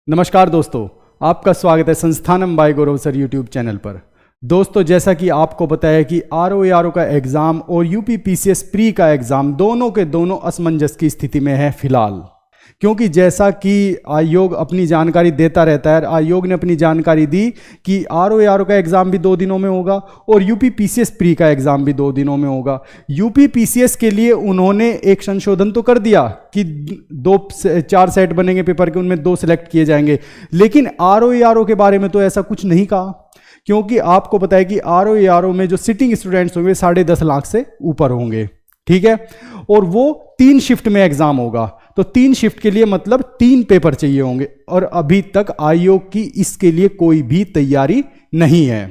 नमस्कार दोस्तों, आपका स्वागत है संस्थानम बाय गौरव सर यूट्यूब चैनल पर। दोस्तों, जैसा कि आपको पता है कि आरओ का एग्ज़ाम और यूपी पीसीएस प्री का एग्ज़ाम दोनों के दोनों असमंजस की स्थिति में है फिलहाल, क्योंकि जैसा कि आयोग अपनी जानकारी देता रहता है। आयोग ने अपनी जानकारी दी कि आरओ का एग्ज़ाम भी 2 दिनों में होगा और यूपी पीसीएस प्री का एग्ज़ाम भी 2 दिनों में होगा। यूपी पीसीएस के लिए उन्होंने एक संशोधन तो कर दिया कि 4 सेट बनेंगे पेपर के, उनमें 2 सेलेक्ट किए जाएंगे, लेकिन आरओ के बारे में तो ऐसा कुछ नहीं कहा, क्योंकि आपको पता है कि आरओ में जो सिटिंग स्टूडेंट्स होंगे 10.5 लाख से ऊपर होंगे, ठीक है, और वो 3 शिफ्ट में एग्जाम होगा। तो 3 शिफ्ट के लिए मतलब 3 पेपर चाहिए होंगे, और अभी तक आयोग की इसके लिए कोई भी तैयारी नहीं है।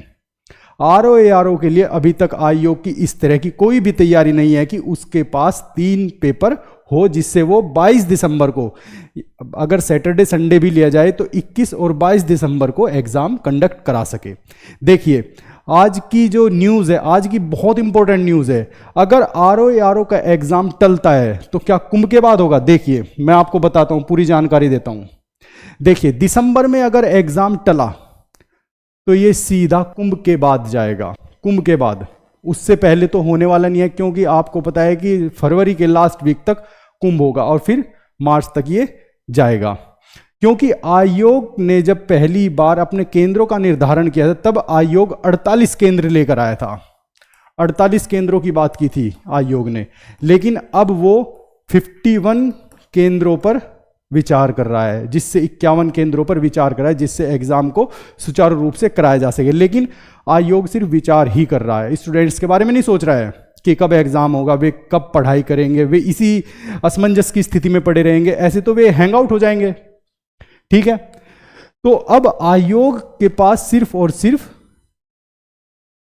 आरओ के लिए अभी तक आयोग की इस तरह की कोई भी तैयारी नहीं है कि उसके पास 3 पेपर हो, जिससे वो 22 दिसंबर को, अगर सैटरडे संडे भी लिया जाए तो 21 और 22 दिसंबर को एग्जाम कंडक्ट करा सके। देखिए, आज की जो न्यूज़ है, आज की बहुत इंपॉर्टेंट न्यूज़ है। अगर आरओ का एग्जाम टलता है तो क्या कुंभ के बाद होगा? देखिए, मैं आपको बताता हूं, पूरी जानकारी देता हूं। देखिए, दिसंबर में अगर एग्जाम टला तो ये सीधा कुंभ के बाद जाएगा। कुंभ के बाद, उससे पहले तो होने वाला नहीं है, क्योंकि आपको पता है कि फरवरी के लास्ट वीक तक कुंभ होगा और फिर मार्च तक ये जाएगा। क्योंकि आयोग ने जब पहली बार अपने केंद्रों का निर्धारण किया था, तब आयोग 48 केंद्र लेकर आया था। 48 केंद्रों की बात की थी आयोग ने, लेकिन अब वो 51 केंद्रों पर विचार कर रहा है, जिससे 51 केंद्रों पर विचार कर रहा है, जिससे एग्जाम को सुचारू रूप से कराया जा सके। लेकिन आयोग सिर्फ विचार ही कर रहा है, स्टूडेंट्स के बारे में नहीं सोच रहा है कि कब एग्जाम होगा, वे कब पढ़ाई करेंगे, वे इसी असमंजस की स्थिति में पड़े रहेंगे, ऐसे तो वे हैंग आउट हो जाएंगे, ठीक है। तो अब आयोग के पास सिर्फ और सिर्फ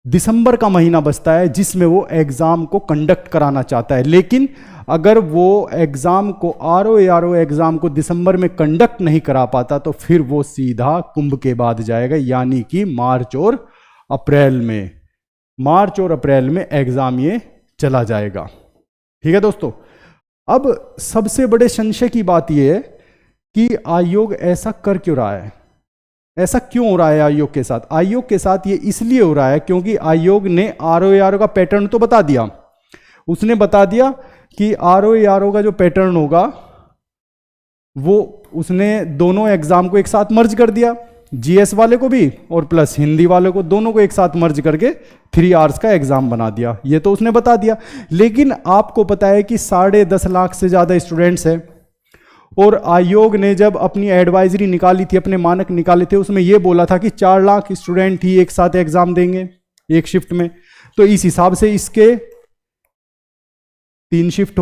दिसंबर का महीना बचता है, जिसमें वो एग्जाम को कंडक्ट कराना चाहता है। लेकिन अगर वो एग्जाम को, आरओ एग्जाम को दिसंबर में कंडक्ट नहीं करा पाता तो फिर वो सीधा कुंभ के बाद जाएगा, यानी कि मार्च और अप्रैल में एग्जाम ये चला जाएगा, ठीक है दोस्तों। अब सबसे बड़े संशय की बात यह है कि आयोग ऐसा कर क्यों रहा है, ऐसा क्यों हो रहा है आयोग के साथ? आयोग के साथ ये इसलिए हो रहा है क्योंकि आयोग ने आरओ का पैटर्न तो बता दिया। उसने बता दिया कि आरओ का जो पैटर्न होगा वो उसने दोनों एग्जाम को एक साथ मर्ज कर दिया, जीएस वाले को भी और प्लस हिंदी वाले को, दोनों को एक साथ मर्ज करके 3 आवर्स का एग्जाम बना दिया। ये तो उसने बता दिया, लेकिन आपको पता है कि 10.5 लाख से ज्यादा स्टूडेंट्स हैं, और आयोग ने जब अपनी एडवाइजरी निकाली थी, अपने मानक निकाले थे, उसमें यह बोला था कि 4 लाख स्टूडेंट ही एक साथ एग्जाम देंगे एक शिफ्ट में। तो इस हिसाब से इसके 3 शिफ्ट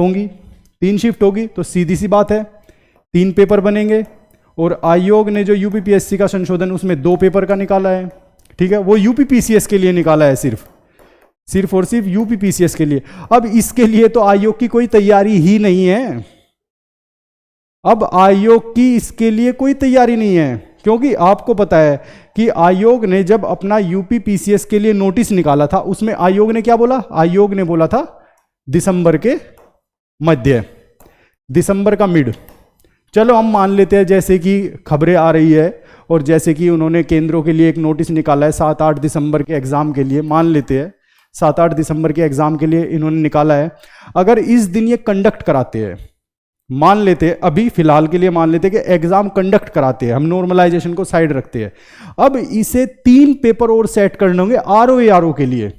होगी तो सीधी सी बात है 3 पेपर बनेंगे। और आयोग ने जो यूपीपीएससी का संशोधन उसमें 2 पेपर का निकाला है, ठीक है, वो यूपी पीसीएस के लिए निकाला है, सिर्फ और सिर्फ यूपी पीसीएस के लिए। अब इसके लिए तो आयोग की कोई तैयारी ही नहीं है, इसके लिए कोई तैयारी नहीं है, क्योंकि आपको पता है कि आयोग ने जब अपना यूपी पीसीएस के लिए नोटिस निकाला था, उसमें आयोग ने क्या बोला? आयोग ने बोला था दिसंबर के मध्य, दिसंबर का मिड। चलो हम मान लेते हैं, जैसे कि खबरें आ रही है और जैसे कि उन्होंने केंद्रों के लिए एक नोटिस निकाला है 7-8 दिसंबर के एग्जाम के लिए, मान लेते हैं 7-8 दिसंबर के एग्जाम के लिए इन्होंने निकाला है। अगर इस दिन ये कंडक्ट कराते हैं, मान लेते हैं, अभी फिलहाल के लिए मान लेते हैं कि एग्जाम कंडक्ट कराते हैं, हम नॉर्मलाइजेशन को साइड रखते हैं। अब इसे 3 पेपर और सेट करने होंगे आरओ के लिए।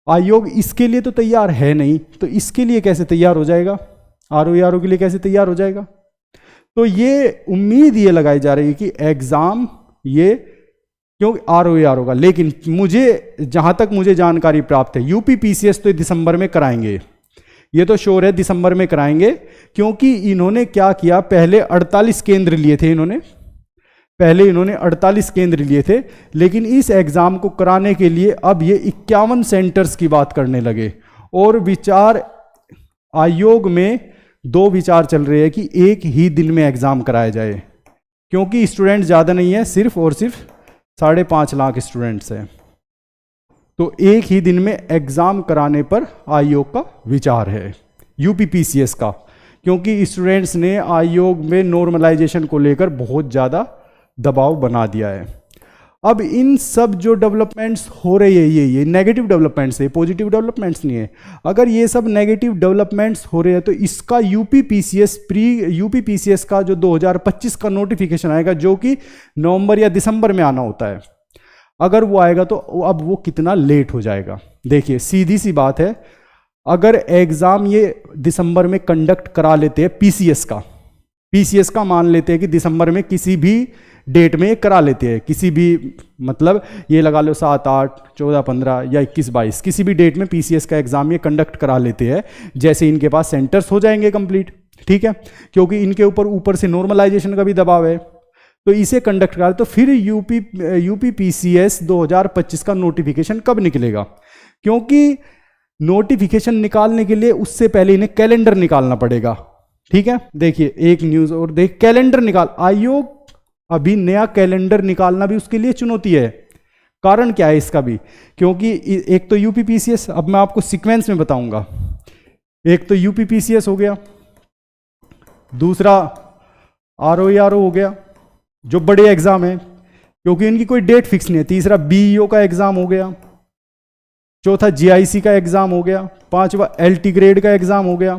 आयोग इसके लिए तो तैयार है नहीं, तो इसके लिए कैसे तैयार हो जाएगा? आरओ के लिए कैसे तैयार हो जाएगा? तो ये उम्मीद ये लगाई जा रही है कि एग्जाम ये, क्योंकि आरओ का, लेकिन मुझे जहां तक मुझे जानकारी प्राप्त है, यूपी पीसीएस तो दिसंबर में कराएंगे, ये तो श्योर है दिसंबर में कराएंगे। क्योंकि इन्होंने क्या किया, पहले 48 केंद्र लिए थे इन्होंने 48 केंद्र लिए थे, लेकिन इस एग्जाम को कराने के लिए अब ये 51 सेंटर्स की बात करने लगे। और विचार, आयोग में 2 विचार चल रहे हैं कि एक ही दिन में एग्जाम कराया जाए, क्योंकि स्टूडेंट ज़्यादा नहीं है, सिर्फ और सिर्फ 5.5 लाख स्टूडेंट्स हैं। तो एक ही दिन में एग्जाम कराने पर आयोग का विचार है यूपी पीसीएस का, क्योंकि स्टूडेंट्स ने आयोग में नॉर्मलाइजेशन को लेकर बहुत ज़्यादा दबाव बना दिया है। अब इन सब जो डेवलपमेंट्स हो रही है ये नेगेटिव डेवलपमेंट्स है, पॉजिटिव डेवलपमेंट्स नहीं है। अगर ये सब नेगेटिव डेवलपमेंट्स हो रहे हैं तो इसका यूपी पीसीएस का जो 2025 का नोटिफिकेशन आएगा, जो कि नवंबर या दिसंबर में आना होता है, अगर वो आएगा तो अब वो कितना लेट हो जाएगा। देखिए सीधी सी बात है, अगर एग्जाम ये दिसंबर में कंडक्ट करा लेते हैं पीसीएस का मान लेते हैं कि दिसंबर में किसी भी डेट में करा लेते हैं, किसी भी मतलब ये लगा लो 7, 8, 14, 15 या 21, 22 किसी भी डेट में पीसीएस का एग्जाम ये कंडक्ट करा लेते हैं, जैसे इनके पास सेंटर्स हो जाएंगे कंप्लीट, ठीक है, क्योंकि इनके ऊपर से नॉर्मलाइजेशन का भी दबाव है, तो इसे कंडक्ट करा तो फिर यूपी पीसीएस 2025 का नोटिफिकेशन कब निकलेगा? क्योंकि नोटिफिकेशन निकालने के लिए उससे पहले इन्हें कैलेंडर निकालना पड़ेगा, ठीक है। देखिए एक न्यूज और कैलेंडर आयोग अभी नया कैलेंडर निकालना भी उसके लिए चुनौती है। कारण क्या है इसका भी? क्योंकि एक तो यूपी पीसीएस, अब मैं आपको सीक्वेंस में बताऊंगा, एक तो यूपी पीसीएस हो गया, दूसरा आरओईआरओ हो गया जो बड़े एग्जाम है क्योंकि इनकी कोई डेट फिक्स नहीं है, तीसरा बीईओ का एग्जाम हो गया, चौथा जीआईसी का एग्जाम हो गया, पांचवा एलटी ग्रेड का एग्जाम हो गया।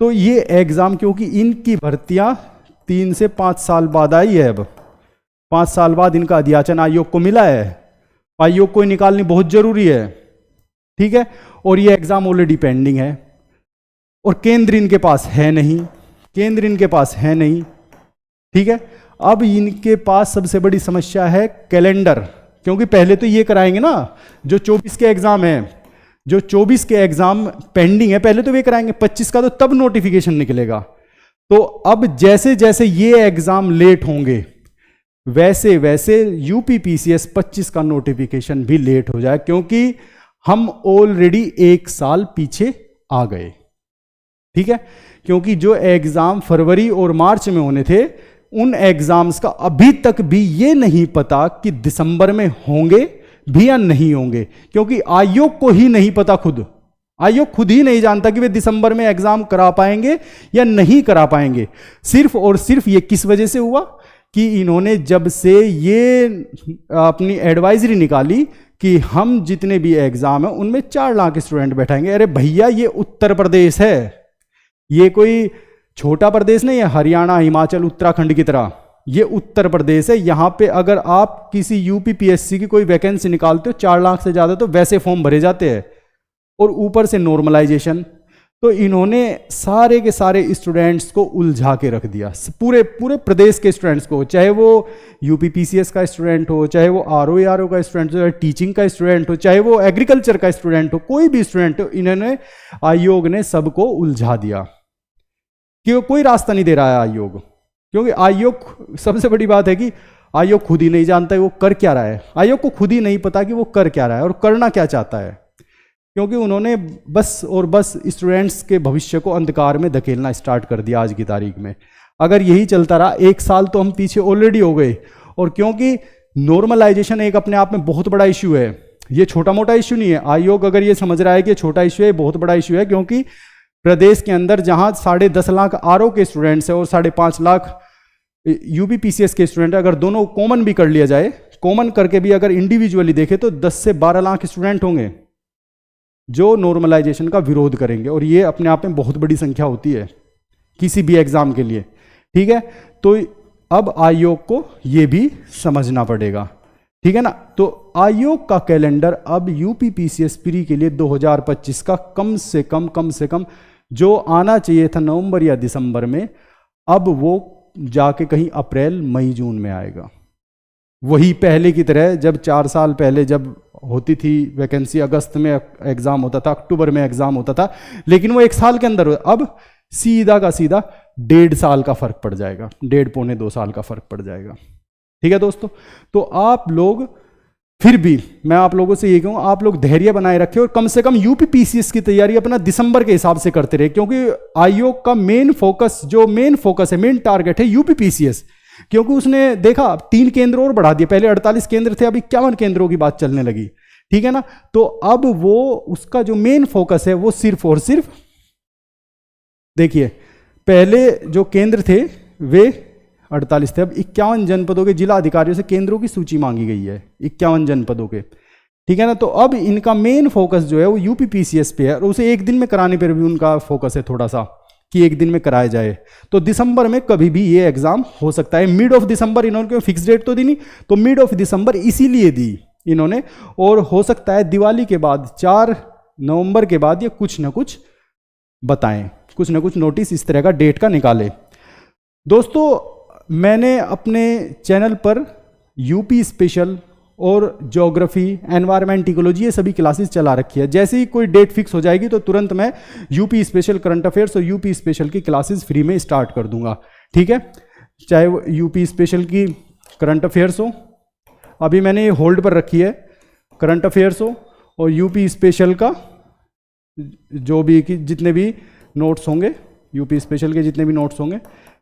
तो ये एग्जाम क्योंकि इनकी भर्तियां 3 से 5 साल बाद आई है, अब 5 साल बाद इनका अध्याचन आयोग को मिला है, आयोग को निकालनी बहुत जरूरी है, ठीक है। और ये एग्जाम ऑलरेडी पेंडिंग है और केंद्र इनके पास है नहीं, ठीक है। अब इनके पास सबसे बड़ी समस्या है कैलेंडर, क्योंकि पहले तो ये कराएंगे ना जो 24 के एग्जाम है, जो 24 के एग्जाम पेंडिंग है, पहले तो वे कराएंगे, 25 का तो तब नोटिफिकेशन निकलेगा। तो अब जैसे जैसे ये एग्जाम लेट होंगे वैसे वैसे यूपी पीसीएस 25 का नोटिफिकेशन भी लेट हो जाए, क्योंकि हम ऑलरेडी 1 साल पीछे आ गए, ठीक है। क्योंकि जो एग्जाम फरवरी और मार्च में होने थे उन एग्जाम्स का अभी तक भी ये नहीं पता कि दिसंबर में होंगे भी या नहीं होंगे, क्योंकि आयोग को ही नहीं पता, आयोग खुद ही नहीं जानता कि वे दिसंबर में एग्जाम करा पाएंगे या नहीं करा पाएंगे। सिर्फ और सिर्फ ये किस वजह से हुआ कि इन्होंने जब से ये अपनी एडवाइजरी निकाली कि हम जितने भी एग्जाम है उनमें 4 लाख स्टूडेंट बैठाएंगे। अरे भैया ये उत्तर प्रदेश है, ये कोई छोटा प्रदेश नहीं है, हरियाणा हिमाचल उत्तराखंड की तरह, ये उत्तर प्रदेश है। यहां पे अगर आप किसी यूपी पीएससी की कोई वैकेंसी निकालते हो 4 लाख से ज्यादा तो वैसे फॉर्म भरे जाते हैं, और ऊपर से नॉर्मलाइजेशन। तो इन्होंने सारे के सारे स्टूडेंट्स को उलझा के रख दिया, पूरे प्रदेश के स्टूडेंट्स को, चाहे वो यूपी पीसीएस का स्टूडेंट हो, चाहे वो आरओईआरओ का स्टूडेंट हो, चाहे टीचिंग का स्टूडेंट हो, चाहे वो एग्रीकल्चर का स्टूडेंट हो, कोई भी स्टूडेंट हो, इन्होंने आयोग ने सबको उलझा दिया कि कोई रास्ता नहीं दे रहा है आयोग। क्योंकि आयोग, सबसे बड़ी बात है कि आयोग खुद ही नहीं जानता है वो कर क्या रहा है, आयोग को खुद ही नहीं पता कि वो कर क्या रहा है और करना क्या चाहता है, क्योंकि उन्होंने बस और बस स्टूडेंट्स के भविष्य को अंधकार में धकेलना स्टार्ट कर दिया आज की तारीख में। अगर यही चलता रहा 1 साल तो हम पीछे ऑलरेडी हो गए। और क्योंकि नॉर्मलाइजेशन एक अपने आप में बहुत बड़ा इश्यू है, ये छोटा मोटा इश्यू नहीं है। आयोग अगर ये समझ रहा है कि छोटा इश्यू है, बहुत बड़ा इश्यू है, क्योंकि प्रदेश के अंदर जहां 10.5 लाख आरओ के स्टूडेंट्स हैं और 5.5 लाख यूपी पीसीएस के स्टूडेंट है, अगर दोनों कॉमन भी कर लिया जाए, कॉमन करके भी अगर इंडिविजुअली देखें तो 10 से 12 लाख स्टूडेंट होंगे जो नॉर्मलाइजेशन का विरोध करेंगे, और ये अपने आप में बहुत बड़ी संख्या होती है किसी भी एग्जाम के लिए, ठीक है। तो अब आयोग को ये भी समझना पड़ेगा, ठीक है ना। तो आयोग का कैलेंडर अब यूपी पीसीएस प्री के लिए 2025 का कम से कम जो आना चाहिए था नवंबर या दिसंबर में, अब वो जाके कहीं अप्रैल मई जून में आएगा। वही पहले की तरह जब 4 साल पहले जब होती थी वैकेंसी, अगस्त में एग्जाम होता था, अक्टूबर में एग्जाम होता था, लेकिन वो 1 साल के अंदर, अब सीधा का सीधा 1.5 साल का फर्क पड़ जाएगा, 1.5 पौने 2 साल का फर्क पड़ जाएगा, ठीक है दोस्तों। तो आप लोग फिर भी, मैं आप लोगों से ये कहूँ, आप लोग धैर्य बनाए रखें और कम से कम यूपी पीसीएस की तैयारी अपना दिसंबर के हिसाब से करते रहे, क्योंकि आयोग का मेन फोकस है, मेन टारगेट है यूपी पीसीएस। क्योंकि उसने देखा 3 केंद्र और बढ़ा दिए, पहले 48 केंद्र थे, अभी 51 केंद्रों की बात चलने लगी, ठीक है ना। तो अब वो उसका जो मेन फोकस है वो सिर्फ और सिर्फ, देखिए पहले जो केंद्र थे वे 48 थे, अब 51 जनपदों के जिला अधिकारियों से केंद्रों की सूची मांगी गई है, 51 जनपदों के, ठीक है ना। तो अब इनका मेन फोकस जो है वो यूपीपीसीएस पे है, और उसे एक दिन में कराने पर भी उनका फोकस है थोड़ा सा कि एक दिन में कराया जाए। तो दिसंबर में कभी भी ये एग्जाम हो सकता है, मिड ऑफ दिसंबर इन्होंने फिक्स डेट तो दी नहीं, तो मिड ऑफ दिसंबर इसीलिए दी इन्होंने, और हो सकता है दिवाली के बाद 4 नवंबर के बाद ये कुछ ना कुछ बताएं, कुछ ना कुछ नोटिस इस तरह का डेट का निकाले। दोस्तों मैंने अपने चैनल पर यूपी स्पेशल और ज्योग्राफी, एनवायरमेंट, इकोलॉजी ये सभी क्लासेस चला रखी है। जैसे ही कोई डेट फिक्स हो जाएगी तो तुरंत मैं यूपी स्पेशल करंट अफेयर्स और यूपी स्पेशल की क्लासेस फ्री में स्टार्ट कर दूंगा, ठीक है। चाहे वो यूपी स्पेशल की करंट अफेयर्स हो, अभी मैंने ये होल्ड पर रखी है, करंट अफेयर्स हो, और यूपी स्पेशल का जो भी जितने भी नोट्स होंगे, यूपी स्पेशल के जितने भी नोट्स होंगे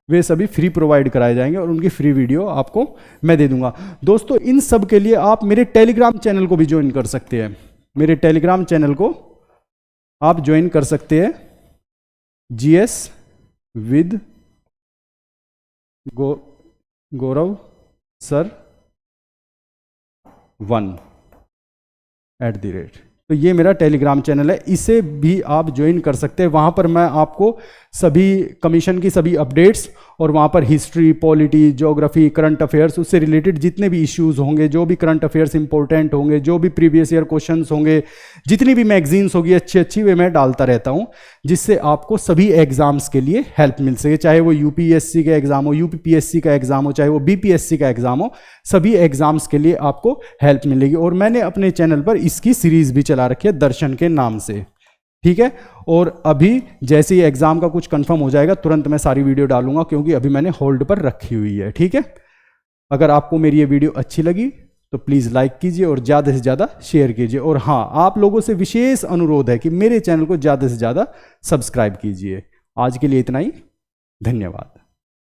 वे सभी फ्री प्रोवाइड कराए जाएंगे और उनकी फ्री वीडियो आपको मैं दे दूंगा। दोस्तों इन सब के लिए आप मेरे टेलीग्राम चैनल को भी ज्वाइन कर सकते हैं, मेरे टेलीग्राम चैनल को आप ज्वाइन कर सकते हैं, जीएस विद गौरव सर 1 तो ये मेरा टेलीग्राम चैनल है, इसे भी आप ज्वाइन कर सकते हैं। वहाँ पर मैं आपको सभी कमीशन की सभी अपडेट्स और वहाँ पर history, polity, geography, current affairs, उससे रिलेटेड जितने भी इश्यूज होंगे, जो भी करंट अफेयर्स इंपॉर्टेंट होंगे, जो भी प्रीवियस ईयर क्वेश्चंस होंगे, जितनी भी मैगजीन्स होगी अच्छी वे मैं डालता रहता हूँ, जिससे आपको सभी एग्जाम्स के लिए हेल्प मिल सके। चाहे वो यूपीएससी का एग्जाम हो, यूपीपीएससी का एग्जाम हो, चाहे वो बीपीएससी का एग्जाम हो, सभी एग्जाम्स के लिए आपको हेल्प मिलेगी। और मैंने अपने चैनल पर इसकी सीरीज भी चला रखी है दर्शन के नाम से, ठीक है। और अभी जैसे ही एग्जाम का कुछ कंफर्म हो जाएगा तुरंत मैं सारी वीडियो डालूंगा, क्योंकि अभी मैंने होल्ड पर रखी हुई है, ठीक है। अगर आपको मेरी ये वीडियो अच्छी लगी तो प्लीज़ लाइक कीजिए और ज़्यादा से ज़्यादा शेयर कीजिए। और हाँ, आप लोगों से विशेष अनुरोध है कि मेरे चैनल को ज़्यादा से ज़्यादा सब्सक्राइब कीजिए। आज के लिए इतना ही, धन्यवाद।